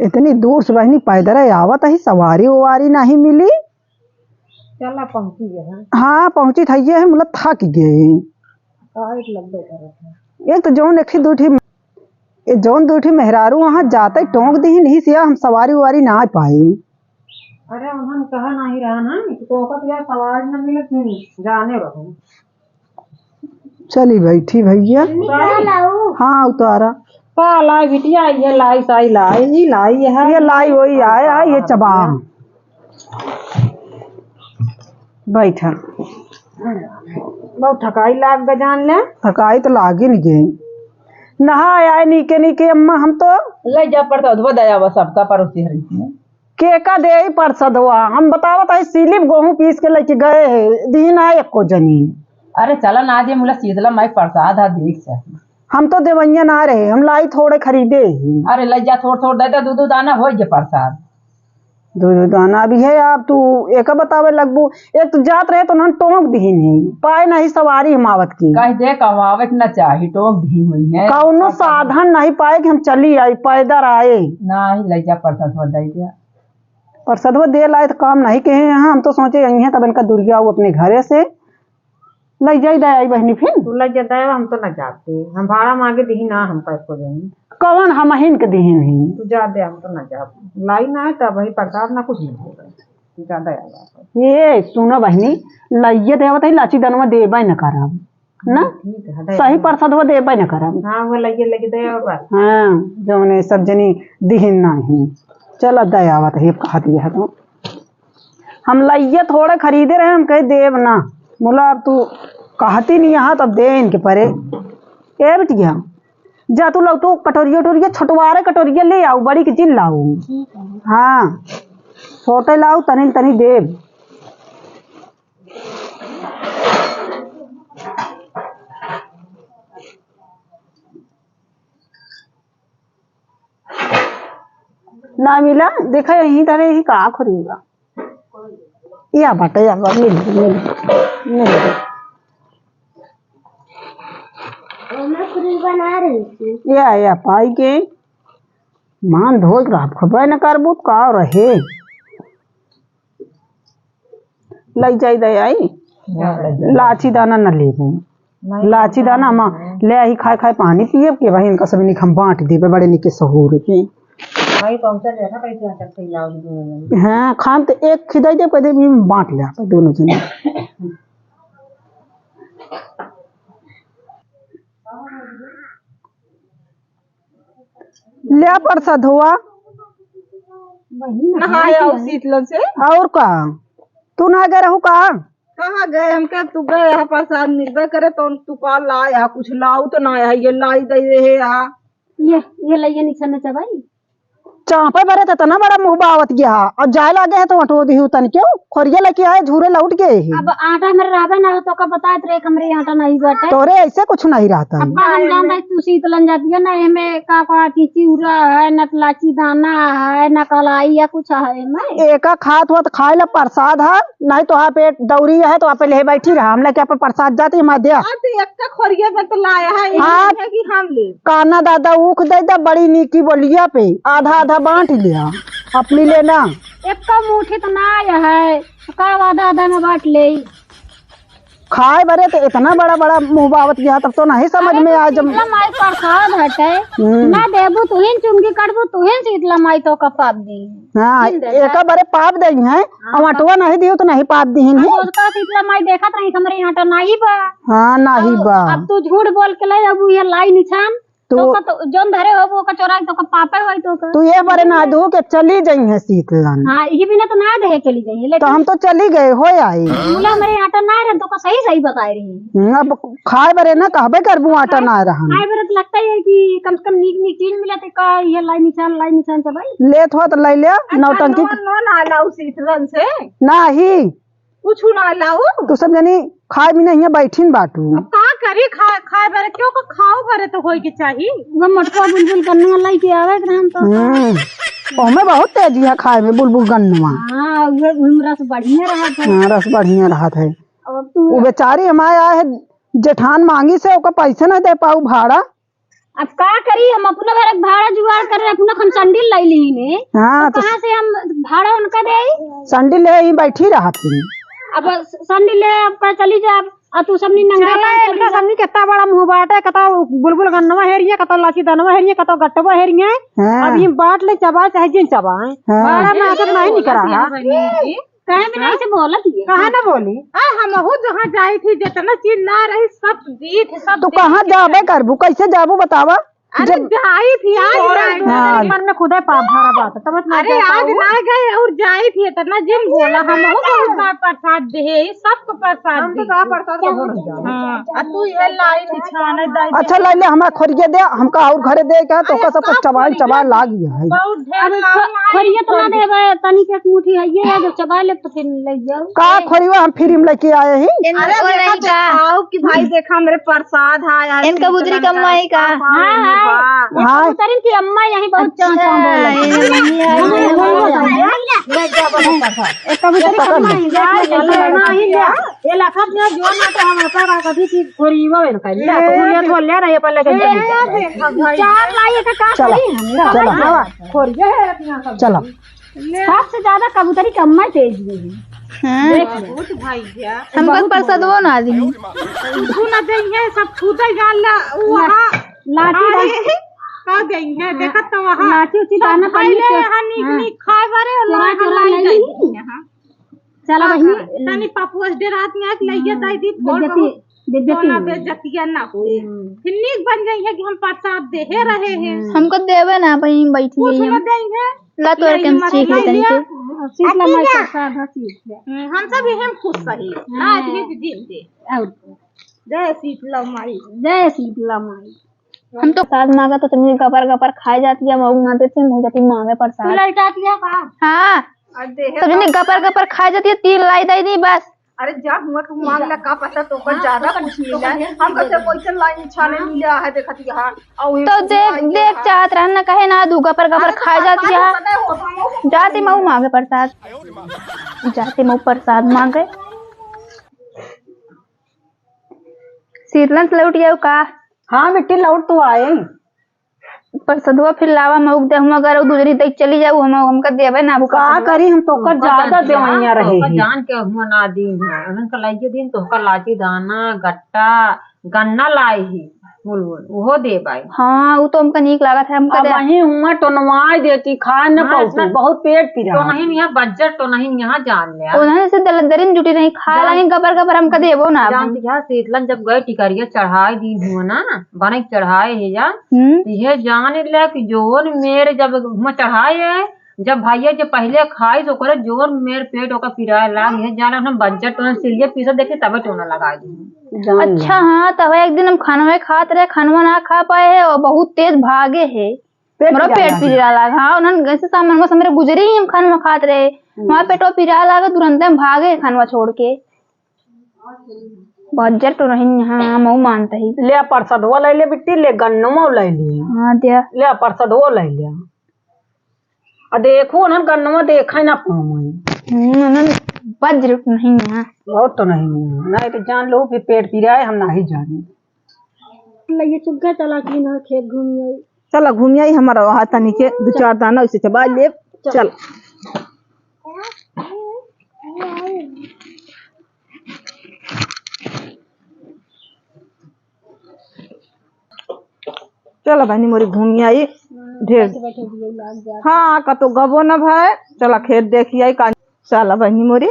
इतनी दूर से बहनी पैदल आवत ही सवारी उवारी नहीं मिली। चला पहुंची है। हाँ पहुंची थी है मतलब थक गए। एक तो जौन एक जौन दूठी मेहरारू वहाँ जाते टोंक दी नहीं सिया हम सवारी उवारी ना पाई। अरे हम कहा नहीं रहा ना तो यार सवारी न मिले फिर जाने रहो। चली बैठी भैया। हाँ उतारा का लाई बिटिया ये लाई साई लाई जी लाई है ये लाई वही आया ये चबाम बैठा। बहुत थकाई लाग गए जान ले। थकाई तो लागे नहीं गई। नहा आए नीके नीके अम्मा हम तो ले जा पड़ता उधवा दया बस सबका परोसी हरी के का दे परसद हुआ हम बतावत है सिलिप गेहूं पीस के लेके गए है दिन आए एको जनी। अरे चला ना जे मुला शीतला माई प्रसाद है देख से हम तो देवैया ना रहे हम लाई थोड़े खरीदे ही। अरे ले जा थोड़ थोड़ दे दूध दाना हो जे प्रसाद दूध दाना भी है। आप तू एक बतावे लगबू एक तो जात रहे तो न टोंक दी नहीं पाए नहीं सवारी हिमावत की कह दे कमावत न चाही टोक दी हुई है कौनो साधन नहीं पाए कि हम चली आई पैदल आए ना ही ले जा प्रसाद हो दे दिया। पर सदवा दे लाए तो काम नहीं कहे यहाँ हम तो सोचे यही है तब इनका दुर्गा वो अपने घरे से ले जाई दया बहनी फिर तू ले जा दया हम तो न जाते हम भाड़ा मांगे दी ना हम पैसो देंगे कौन हम हिन के दी नहीं तू जा दे हम तो न जा लाई ना है तब वही प्रसाद ना कुछ नहीं होगा तू जा दया। ये सुनो बहनी लइये देवत है लाची दनवा देबा न करब ना सही प्रसाद देबा न करब। हाँ वो लगे लगे दया बस। हाँ जौने सब जनी दिहिन नहीं चल दयावत है कहती है तो हम लइये थोड़े खरीदे रहे हम कहे देव ना बोला अब तू कहती नहीं यहाँ तब दे इनके परे ए बिटिया जा तू लग तू कटोरिया उटोरिया छोटवारे कटोरिया ले आओ बड़ी की चिल लाऊ। हाँ छोटे लाऊ तनी तनी देव ना मिला देखा यही तरह ही कहा खरीदा या बटा या मिल मिल मिल बना रही थी या पाई के मान धो रहा खबर न करबू का रहे लग जाई दे आई लाची दाना न ले गई लाची दाना हम ले आई खाए खाए पानी पिए के भाई इनका सब निक हम बांट देवे बड़े निके सहूर के भाई पहुंचा जैसा कैसे आ सकते लाओ। हाँ खान तो एक खिदाई दे कदे भी बांट ले दोनों जने ले प्रसाद हुआ नहाया शीतलन से और का तू ना गए रहू का कहाँ गए हम क्या तू गए यहाँ प्रसाद मिलबे करे तो तू का लाया कुछ लाऊ तो ना है ये लाई दे रहे यहाँ ये लाइए निशान चबाई चापे भरे थे तना बड़ा मुँह बावत गया और जाए लागे है तो हटो दी तन क्यों खोरिया लेके आए झूरे लौट गए अब आटा मेरे रहबे ना तो का बताए रे कमरे आटा नहीं बटे तोरे ऐसे कुछ नहीं रहता अब हम जानते तू शीतलन जाती है ना हमें का चिउरा है न लाची दाना है न कलाई या कुछ है मैं एका खात हुआ तो खाए ला प्रसाद है नहीं तो वहाँ पे दौरी है तो वहाँ पे ले बैठी रहा हम लेके पे प्रसाद जाती है मध्य खोरिया में तो लाया है हाँ कि हम ले काना दादा ऊख दे दा बड़ी नीकी बोलिया पे आधा आधा बांट लिया अपनी लेना एक का मुठी तो ना आया है का आधा आधा में बांट ले खाए बरे तो इतना बड़ा बड़ा मुँह बावत गया तब तो नहीं समझ में आ जब माई प्रसाद हटे ना देबू तुहिन चुंगी कटबू तुहिन शीतला माई तो का पाप दी हाँ एक बरे पाप दे हैं और अटवा नहीं दियो तो नहीं पाप दी है उसका शीतला माई देखत नहीं हमरे यहाँ तो नहीं बा। हाँ नहीं बा अब तू झूठ बोल के ले अब ये लाई निशान तो जोन धरे हो वो का चोरा तो का पापे होई तो का तू ये बारे ना दो के चली जाई है शीतलन। हां ये बिना तो ना दे चली जाई लेकिन तो हम तो चली गए हो आई बोला मेरे आटा ना रहे तो का सही सही बता रही अब खाए बरे ना कहबे करबू आटा ना रहा खाए बरे तो लगता है कि कम से कम नीक नीक चीज मिले तो का ये लाई निशान से भाई लेत हो तो ले ले नौटंकी ना लाऊ शीतलन से नहीं कुछ ना लाऊ तू सब जनी खाए भी नहीं है बैठीन बाटू का करी खाए बारे क्यों का खाओ बारे तो होई के चाहिए वो मटका बुलबुल करने वाला ही आवे ग्राम तो ओमे बहुत तेजी है खाए में बुलबुल गन्नवा। हां वो रस बढ़िया रहा था। हां रस बढ़िया रहा था। अब तू वो बेचारी हमारे आए है जेठान मांगी से ओका पैसे ना दे पाऊ भाड़ा अब का करी, हम अपना भरक भाड़ा जुगाड़ कर रहे, अपना हम संडिल ले ली ने। हाँ तो कहाँ से हम भाड़ा उनका दे? संडे ले ही बैठी रहा थी। अब संडिल ले अब का चली जा, अब तू सबनी नंगा इनका सबनी कितना बड़ा मुंह बाटे, कता बुलबुल गन्नवा हेरिए, कता लाची दानवा हेरिए, कता गट्टवा हेरिए। हाँ। अब ये बांट ले चबा चाहे जिन चबा है, भाड़ा में आकर नहीं निकला। कहे बिना ऐसे बोलत है। कहा ना बोली हम जहाँ जाई थी जितना चीज ना रही सब दी थी, सब तू कहाँ जाबे करबू, कैसे जाबू बतावा। अरे जाई थी आज हाँ। मन में खुदा भाड़ा बात समझ में। अरे आज ना गए और जाई थी इतना जिन बोला हम बहुत बार प्रसाद दे, सबको प्रसाद हम तो का प्रसाद हां तू ये लाई थी छाने दाई। अच्छा ले ले हमरा खोरिए दे, हमका और घरे दे का तो का सब चबा लाग गया है। बहुत ढेर खोरिए तो ना देबे, तनी के मुठी है ये जो चबा ले तो फिर ले जाओ। का खोरिवा हम फ्री में लेके आए ही। अरे देखा कि भाई देखा मेरे प्रसाद आया है, इनका बुजरी कमाई का। हां कबूतरिन की अम्मा यही बहुत चाचा बोले। कबूतरी कमाई नहीं ये लखत ने जो ना तो हम का कभी की खोरीवा वेन का ले तो बोल ले रहे पहले के चार लाइए का करी चला खोरिया है अपना सब। चला सबसे ज्यादा कबूतरी की अम्मा तेज है। बहुत भाई क्या हमको प्रसाद वो ना दी तू ना देंगे सब खुदा जान ला वहां लाठी का देंगे देखा तो वहां लाठी उठी दाना पानी पहले यहां निकनी खाए बारे और चोरा ले ली। चला बहनी तनी पापुस दे रात में आके लइए दाई दी बेइज्जती ना बेइज्जतियां ना होए, फिर नीक बन गई है कि हम प्रसाद दे रहे हैं। हमको देवे ना भाई बैठी कुछ है ना देंगे ला तोड़ के हम सीख लेते हैं। शीतला माई प्रसाद हसी हम सब हम खुश सही ना इतनी दिन दे और जय शीतला माई। जय शीतला माई। हम तो प्रसाद मांगा तो तुमने गपर खाई जाती है, मऊ मांगते थे मुँह जाती मांगे प्रसाद। ललटा दिया का हाँ तुमने गपर खाई जाती है, 3 लाई दी दी बस। अरे जा हुआ तू मांग ला का पता तो पर ज्यादा कुछ मिला है, हम कैसे पैसा लाइन छाने मिला है देखत यहां और तो देख चाहत रहन ना कहे ना दू गपर खाई जाती है, जाती मऊ मांगे प्रसाद, जाती मऊ प्रसाद मांगे। शीतलन से लौट जाओ का। हाँ बेटी लौट तो आए प्रसादवा फिर लावा मऊ दे, हम अगर दूसरी तक चली जाऊ हम हमका देवे ना का करी, हम तो कर ज्यादा देवैया रहे हैं। जान के हुआ ना दिन है उनका लाइए दिन तो का लाची दाना गट्टा गन्ना लाई ही बुलबुल वो दे भाई। हाँ वो तो हमका नीक लागत है, हमका अब वही हुआ टनवाई देती खा न पाऊ, बहुत पेट पी तो रहा। नहीं यहाँ बजट तो नहीं यहाँ जान लिया उन्होंने से दलदरिन जुटी नहीं खा लागे गबर हमका देवो ना। जानती है शीतलन जब गए टिकरिया चढ़ाई दिन हुआ ना बने चढ़ाए है जा ये जान ले कि जोर मेरे जब चढ़ाए है जब भैया जब पहले खाई तो करे जोर मेरे पेट होकर पिराए लाग है जाना हम बजट तो सिलिए पीसा देखे तबे टोना लगा दी। अच्छा हाँ तब एक दिन हम खानवा खाते रहे, खानवा ना खा पाए है और बहुत तेज भागे है, मेरा पेट पिरा लगा। हाँ उन्होंने सामान मेरे गुजरे ही हम खानवा खाते रहे, वहाँ पेटो पिरा लगा तुरंत हम भागे खानवा छोड़ के। बजट तो नहीं हाँ मऊ मानता ही। ले प्रसादवा ले ले बेटी, ले गन्नवा ले ले। हाँ दिया ले प्रसादवा ले ले आ देखो ना गन्नवा देखा ना पाऊँ उन्होंने बजट नहीं है बहुत तो नहीं तो जान लो फिर पेट पी रहा है, हम नहीं जाने। लइए चुग्गा चला कि ना खेत घूम आई। चला घूम आई हमारा वहां तनी के 2-4 दाना उसे चबा ले चल। चलो बहनी मोरी घूम आई ढेर। हाँ कतो गबो न भाई, चला खेत देखी आई का। चला बहनी मोरी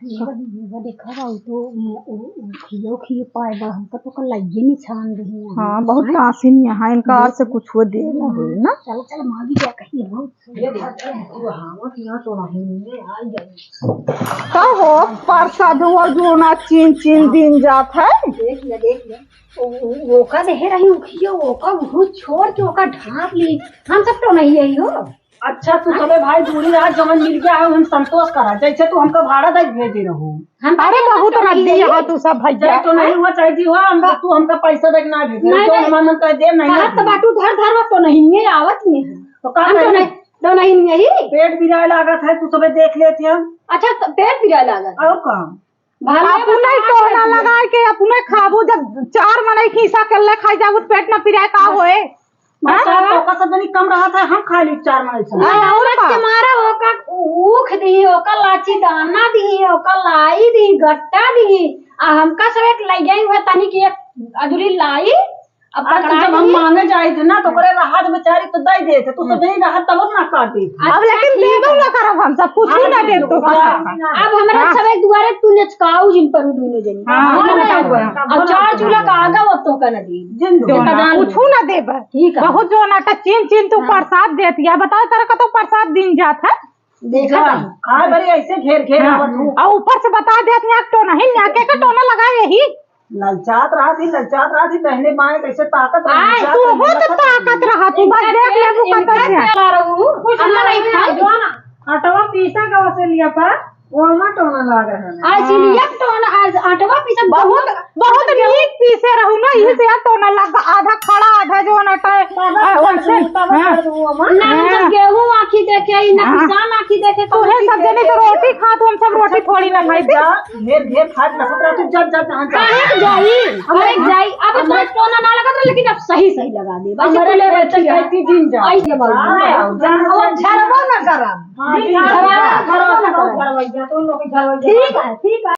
देखा तो खियो पाए बा हमका तो कल लइए नहीं छान रही है। हाँ बहुत आसीन यहाँ इनका और से कुछ हो दे ना। चल मांगी क्या कही बहुत का हो प्रसाद हुआ जो ना चीन दिन जात है। देख ले वो का दे रही खियो वो का वो छोड़ के वो का ढांप ली, हम सब तो नहीं आई हो। अच्छा तू चले भाई दूरी रहा जवन मिल गया है हम संतोष करा, जैसे तू हमका भाड़ा दे भेजे रहो। अरे बहुत नदी यहाँ तू सब भैया तो नहीं हुआ चाहिए हुआ हम तू हमका पैसा दे ना भेजे तो हम कह दे नहीं तो बाटू धर तो नहीं है आवत नहीं है तो का तो नहीं यही पेट बिराए लागत है तू सब देख लेते हम। अच्छा तो पेट पिरा लागत और काम अपने टोना लगा के अपने खाबू, जब 4 मने खीसा कर ले खाई जाबू पेट न पिराए का होए। तो सब जनी कम रहा था, हम खा ली 4 महीने से। औरत के मारा ओका ऊख दी, ओका लाची दाना दी, ओका लाई दी, गट्टा दी, आ हमका सब एक लई गई हुआ तनी की एक अधूरी लाई। अब आज तो जब हम मांगे जाए थे ना तो करे राहत बेचारी तो दे देते, तू सब नहीं राहत तब ना काटी। अब लेकिन देबो ना करब, हम सब कुछ ना देब तो। अब हमरा सब एक दुआरे तू नचकाऊ जिन पर दुनो जनी। अब 4 चूल्हा का आगा वो तो का नदी कुछ ना देब। ठीक है, बहुत जो नाटा चीन चीन तू प्रसाद देती है, बताओ तेरे का तो प्रसाद दिन जात है। देखा खाए बड़ी ऐसे घेर घेर आवत हूँ। और ऊपर से बता देत ना टोना ही ना के टोना लगाए यही ललचात रहा थी पहले माए कैसे ताकत आए तू हो तो ताकत रहा, तू बस देख ले वो कतर है। कुछ नहीं खा जो ना आटवा पीसा का वसे लिया पर वो में टोना लाग रहा है। आज लिया टोना, आज आटवा पीछे बहुत बहुत नीक पीसे रहू ना, इही से टोना लगा, आधा खड़ा आधा जो नटा वैसे ना हम गेहूं आखी देखे ना किसान आखी देखे। तू है सब जने तो रोटी खा, तू हम सब रोटी थोड़ी ना खाई थे। घेर घेर खाट रखत रहा तू जब जहां काहे जाई अरे जाई। अब तो टोना ना लगा था, लेकिन अब सही लगा दे बस हमारे रहते कहती दिन जा ऐसे बोल और झरबो ना करब। ठीक है ठीक है।